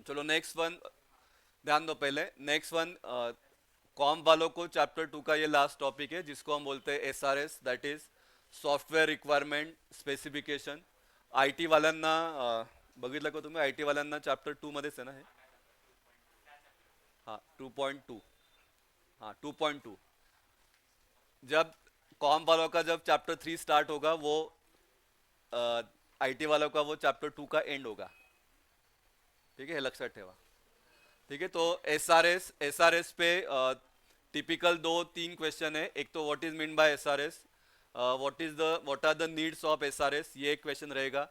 चलो next one ध्यान दो पहले। नेक्स्ट वन, कॉम वालों को चैप्टर 2 का ये लास्ट टॉपिक है जिसको हम बोलते हैं SRS, that is software requirement specification. IT वाल्यांना बघितलं का तुम्ही? आयटी वाल्यांना चॅप्टर 2 मध्येच आहे ना हे? हाँ 2.2. हाँ 2.2. जब कॉम वालों का जब चैप्टर 3 स्टार्ट होगा वो आईटी वालों का वो चैप्टर 2 का एंड होगा. ठीक है, हे लक्षात ठेवा. ठीक है, तो एस आर एस पे टिपिकल दो तीन क्वेश्चन है. एक तो what is mean by S R S, what are the needs of S R S, ये एक क्वेश्चन रहेगा.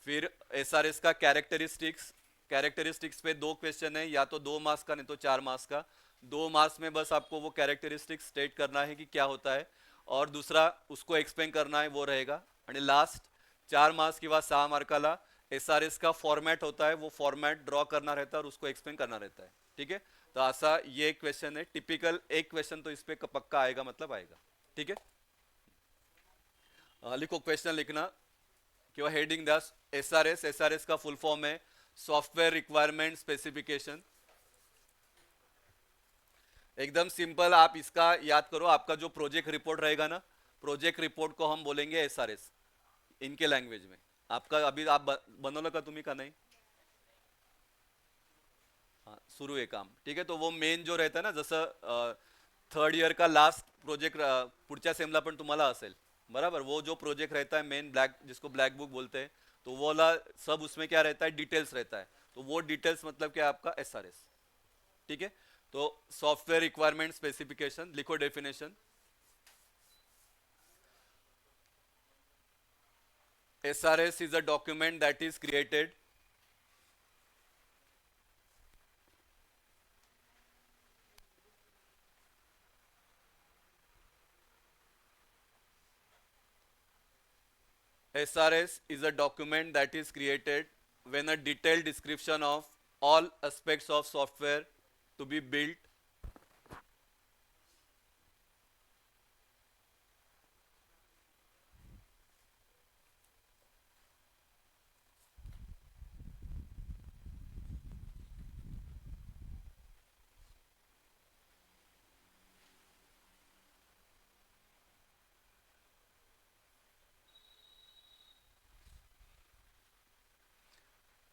फिर एस आर एस का कैरेक्टरिस्टिक्स, कैरेक्टरिस्टिक्स पे दो क्वेश्चन है, या तो 2 मार्क्स का नहीं तो 4 मार्क्स का. 2 मार्क्स में बस आपको वो कैरेक्टरिस्टिक्स स्टेट करना है कि क्या होता है, और दूसरा उसको एक्सप्लेन करना है, वो रहेगा. आणि लास्ट 4 मार्क्स किंवा 6 मार्काला एस आर एस का फॉर्मॅट होता है, वो फॉर्मॅट ड्रॉ करना रहता है और उसको एक्सप्लेन करना रहता है. ठीक है, तो ऐसा ये एक क्वेश्चन है टिपिकल. एक क्वेश्चन तो इस पे पक्का आएगा, मतलब आएगा. ठीक है, लिखो क्वेश्चन लिखना किंवा हेडिंग द्या. एस आर एस का फुल फॉर्म है सॉफ्टवेयर रिक्वायरमेंट स्पेसिफिकेशन. एकदम सिंपल, आप इसका याद करो. आपका जो प्रोजेक्ट रिपोर्ट रहेगा ना, प्रोजेक्ट रिपोर्ट को हम बोलेंगे एस आर एस इनके लैंग्वेज में. आपका अभी आप बनवलं का तुम्ही का नाही? हाँ सुरू आहे काम. ठीक आहे, तो वो मेन जो रहता है ना, जसं थर्ड ईयर का लास्ट प्रोजेक्ट पुढच्या सेमला पण तुम्हाला असेल, बराबर. वो जो प्रोजेक्ट रहता है मेन, ब्लैक जिसको ब्लैक बुक बोलते हैं, तो वो वाला सब उसमें क्या रहता है, डिटेल्स रहता है. तो वो डिटेल्स मतलब क्या, आपका एस आर एस. ठीक है, तो सॉफ्टवेयर रिक्वायरमेंट स्पेसिफिकेशन लिखो definition. S R S is a document that is created. SRS is a document that is created when a detailed description of all aspects of software to be built.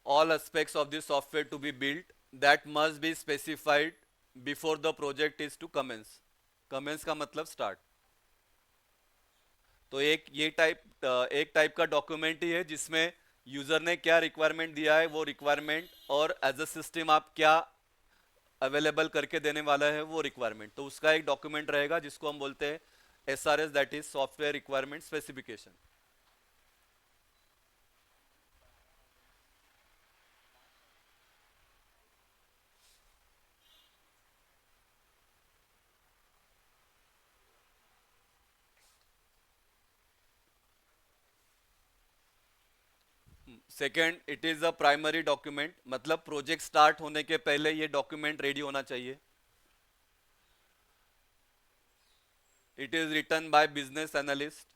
All aspects of the software to be built that must be specified before the project is to commence. Commence का मतलब start. तो एक type का document ही है जिसमें user ने क्या requirement दिया है, वो रिक्वायरमेंट, और एज अ सिस्टम आप क्या अवेलेबल करके देने वाला है वो रिक्वायरमेंट, तो उसका एक डॉक्यूमेंट रहेगा जिसको हम बोलते हैं S R S, that is software requirement specification. Second, it is a primary document, मतलब प्रोजेक्ट स्टार्ट होने के पहले ये डॉक्यूमेंट रेडी होना चाहिए. It is written by business analyst.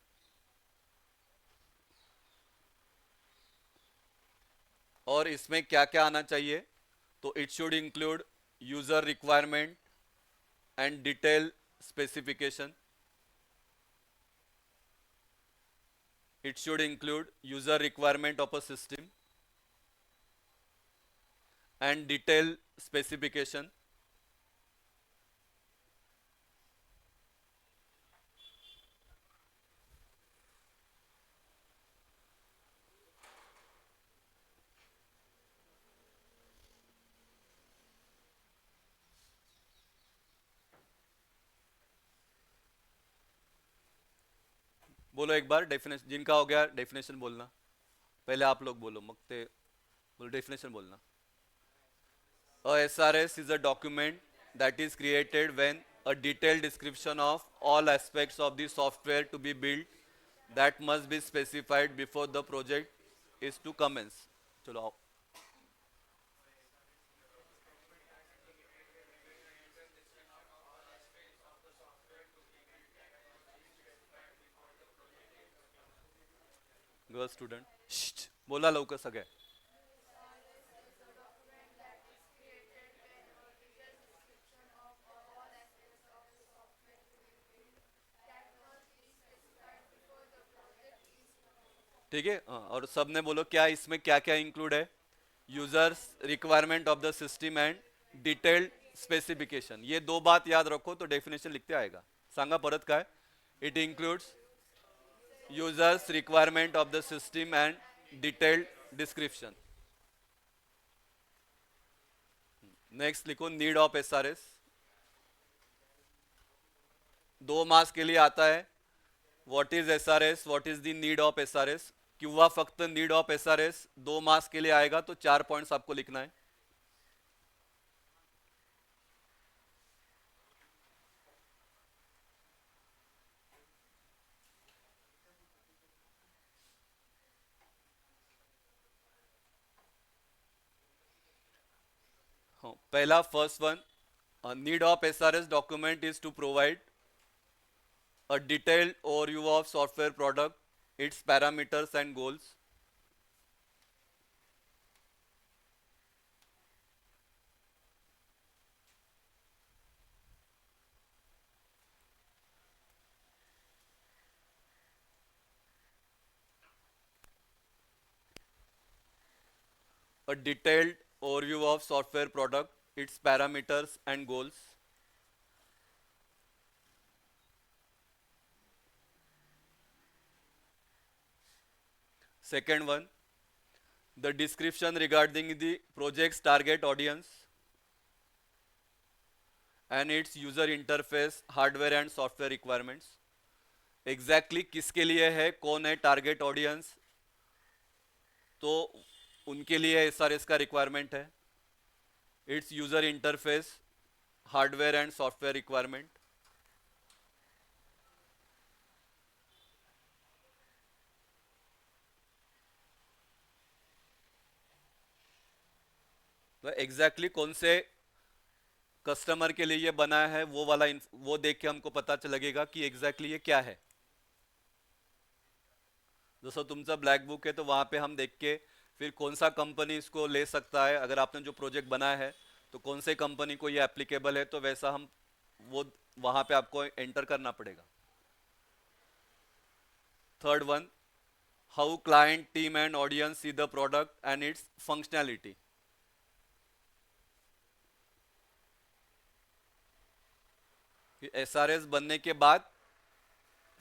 और इसमें क्या क्या आना चाहिए, तो it should include user requirement and detail specification. It should include user requirement of a system and detailed specification. बोलो एक बार डेफिनेशन, जिनका हो गया डेफिनेशन बोलना. पहले आप लोग बोलो, मग ते बोलो डेफिनेशन बोलना. A SRS is a document that is created when a detailed description of all aspects of the software to be built that must be specified before the project is to commence. चलो आओ. Girl student बोला लवकर सगळे. ठीक है। और सबने बोलो क्या इसमें क्या क्या इंक्लूड है। Users requirement of the system and detailed specification, ये दो बात याद रखो तो डेफिनेशन लिखते आएगा। सांगा परत काय, it includes users requirement of the system and detailed description. Next लिखो नीड ऑफ एसआरएस, 2 मार्क्स के लिए आता है। What is SRS, what is the need of SRS, किंवा फक्त नीड ऑफ एसआरएस 2 मार्क्स के लिए आएगा तो 4 पॉइंट्स आपको लिखना है। हाँ, पहला first one, need of SRS document is to provide a detailed overview of software product, its parameters and goals. A detailed overview of software product, its parameters and goals. Second one, the description regarding the project's target audience and its user interface, hardware and software requirements. Exactly किसके लिए है, कौन है target audience, तो उनके लिए SRS का requirement है। It's user interface, hardware and software requirement. तो एग्जैक्टली कौन से कस्टमर के लिए ये बनाया है वो वाला वो देख के हमको पता चल लगेगा कि एग्जैक्टली ये क्या है। जैसा तुमचा ब्लैक बुक है तो वहां पे हम देख के फिर कौन सा कंपनी इसको ले सकता है, अगर आपने जो प्रोजेक्ट बनाया है तो कौन से कंपनी को ये एप्लीकेबल है, तो वैसा हम वो वहां पे आपको एंटर करना पड़ेगा। Third one, how client team and audience see the product and it's functionality. SRS बनने के बाद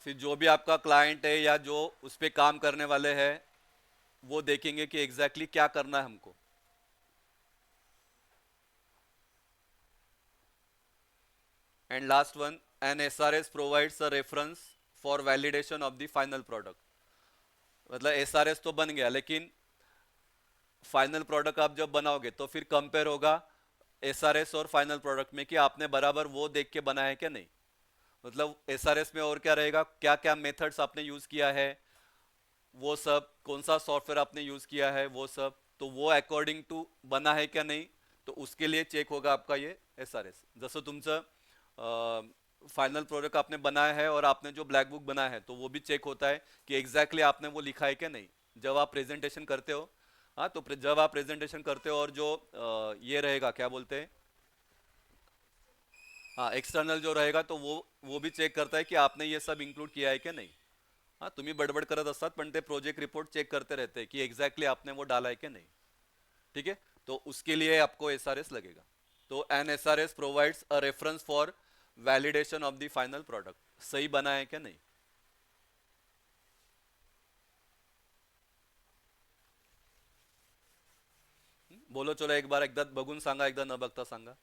फिर जो भी आपका क्लाइंट है या जो उस पर काम करने वाले हैं वो देखेंगे कि एग्जैक्टली क्या करना है हमको। And last one, an SRS provides a reference for validation of the final product. मतलब एसआरएस तो बन गया लेकिन फाइनल प्रोडक्ट आप जब बनाओगे तो फिर कंपेयर होगा एसआरएस और फाइनल प्रोडक्ट में कि आपने बराबर वो देख के बनाया है क्या नहीं। मतलब एसआरएस में और क्या रहेगा, क्या क्या मेथड्स आपने यूज किया है वो सब, कौन सा सॉफ्टवेयर आपने यूज किया है वो सब, तो वो अकॉर्डिंग टू बना है क्या नहीं, तो उसके लिए चेक होगा आपका ये एसआरएस। जसं तुमचं फाइनल प्रोडक्ट आपने बनाया है और आपने जो ब्लैक बुक बनाया है तो वो भी चेक होता है कि एग्जैक्टली आपने वो लिखा है क्या नहीं जब आप प्रेजेंटेशन करते हो। हाँ, तो जब आप प्रेजेंटेशन करते हो और जो ये रहेगा क्या बोलते हैं, हाँ एक्सटर्नल जो रहेगा तो वो भी चेक करता है कि आपने ये सब इंक्लूड किया है क्या नहीं। हाँ, तुम्ही बडबड करत असतात पण ते प्रोजेक्ट रिपोर्ट चेक करते रहते हैं कि एग्जैक्टली आपने वो डाला है क्या नहीं। ठीक है, तो उसके लिए आपको एसआरएस लगेगा। तो an SRS provides a reference for validation of the final product, सही बना है क्या नहीं। बोलो चलो एक बार एकदा बघून सांगा, एकदा न बघता सांगा।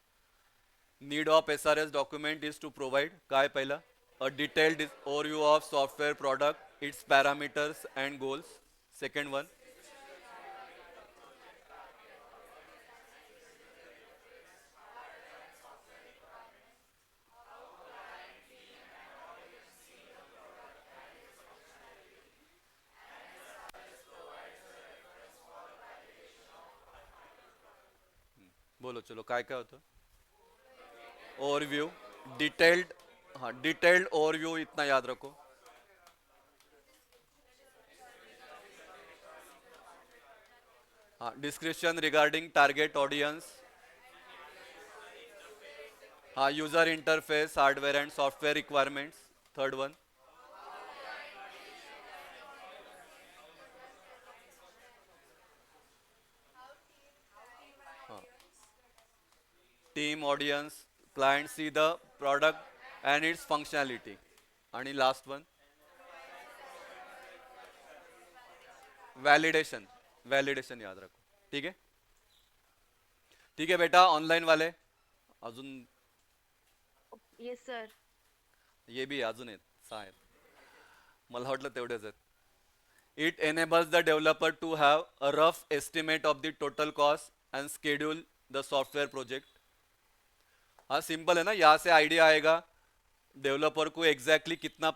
Need of SRS document is to provide काय पहिला, a detailed overview of software product, its parameters and goals. Second one, बोलो चलो काय काय होतं। ओवरव्यू, डिटेल्ड, हाँ डिटेल्ड ओवरव्यू इतना याद रखो। हाँ, डिस्क्रिप्शन रिगार्डिंग टारगेट ऑडियंस, हाँ user interface, hardware and software requirements. Third one, team, audience, client see the product and its functionality. आणि लास्ट वन वैलिडेशन. वैलिडेशन याद रखो. ठीक है. ठीक है बेटा. ऑनलाईन वाले अजून येस सर. ये बी अजून आहेत 6 आहेत. मला वाटलं तेवढेच आहेत. It enables the developer to have a rough estimate of the total cost and schedule the software project. हाँ सिंपल है ना. यहाँ से आइडिया आएगा डेवलपर को एग्जैक्टली कितना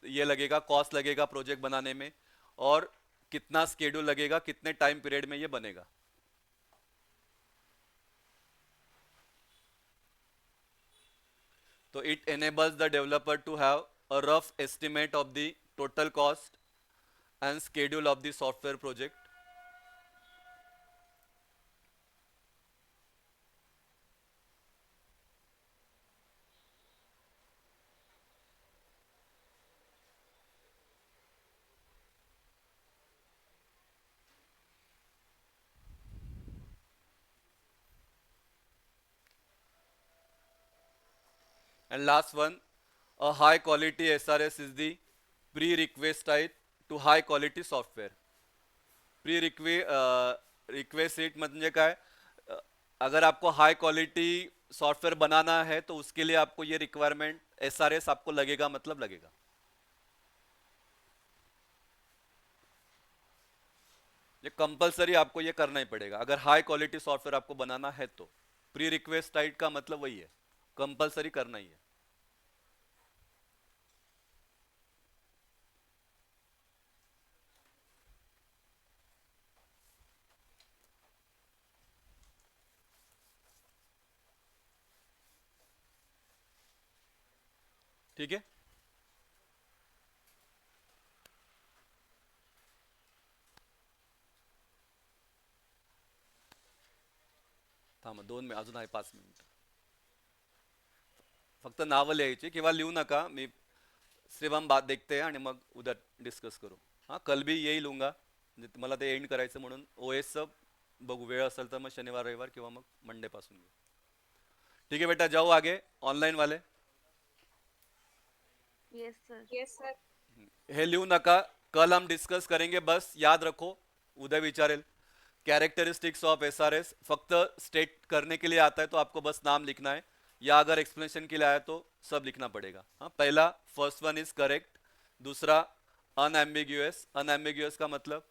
ये लगेगा, कॉस्ट लगेगा प्रोजेक्ट बनाने में, और कितना स्केड्यूल लगेगा, कितने टाइम पीरियड में ये बनेगा. तो it enables the developer to have a rough estimate of the total cost and schedule of the software project. And last one, a high quality SRS is the prerequisite to high quality software. Request म्हणजे काय? अगर आपको high quality software बनाना है तो उसके लिए आपको ये रिक्वायरमेंट एसआरएस आपको लगेगा, मतलब लगेगा. ये कंपलसरी आपको ये करना ही पड़ेगा अगर हाई क्वालिटी सॉफ्टवेयर आपको बनाना है तो. प्री रिक्वेस्ट टाइट का मतलब वही है, कंपलसरी करना ही है. ठीक है. थांबा 2 मिनिट अजून आहे, 5 मिनिट. फक्त नावं लिहायची किंवा लिहू नका. मी श्रीराम बात देखते हैं आणि मग उद्या डिस्कस करू. हां कल भी यही लूंगा. म्हणजे मला ते एंड करायचं म्हणून ओएसचं बघू. वेळ असेल तर मग शनिवार रविवार किंवा मग मंडे पासून घेऊ. ठीक है बेटा. जाओ आगे. ऑनलाईन वाले येस सर. Yes sir. हे लिहू नका. कल हम डिस्कस करेंगे. बस याद रखो. उद्या विचारेल. कैरेक्टरिस्टिक्स ऑफ एसआरएस फक्त स्टेट करने के लिए आता है तो आपको बस नाम लिखना है, या अगर एक्सप्लेनेशन के लिए आया तो सब लिखना पड़ेगा. हाँ पहला फर्स्ट वन इज करेक्ट. दूसरा अनएम्बिग्युअस. अनएम्बिग्युअस का मतलब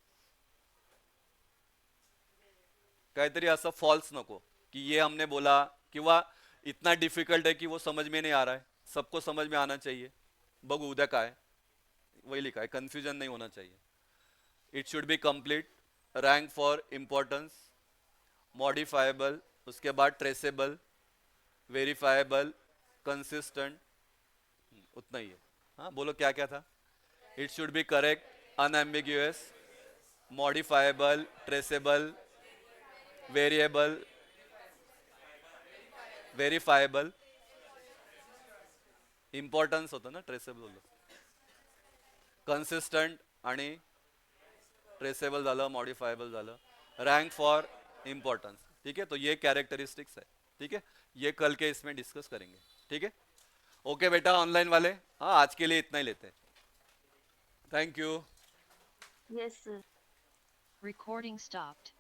काहीतरी असं फॉल्स नको कि ये हमने बोला, किंवा इतना डिफिकल्ट है कि वो समझ में नहीं आ रहा है. सबको समझ में आना चाहिए. बघू उद्या काय वही लिखा है. कंफ्यूजन नहीं होना चाहिए. It should B complete. Rank for importance, modifiable, उसके बाद ट्रेसेबल, वेरीफाइबल, कंसिस्टेंट. उतना ही है. हाँ बोलो क्या क्या था. It should be correct, unambiguous, modifiable, traceable, variable, verifiable, importance होतं ना, ट्रेसेबल बोललो. कन्सिस्टंट आणि ट्रेसेबल झालं, मॉडिफाइबल झालं. Rank for importance. ठीक है. तो ये कैरेक्टरिस्टिक्स है. ठीक है. ये कल के इसमें डिस्कस करेंगे. ठीक है. ओके बेटा. ऑनलाइन वाले हाँ आज के लिए इतना ही लेते हैं. Thank you. Yes sir. Recording stopped.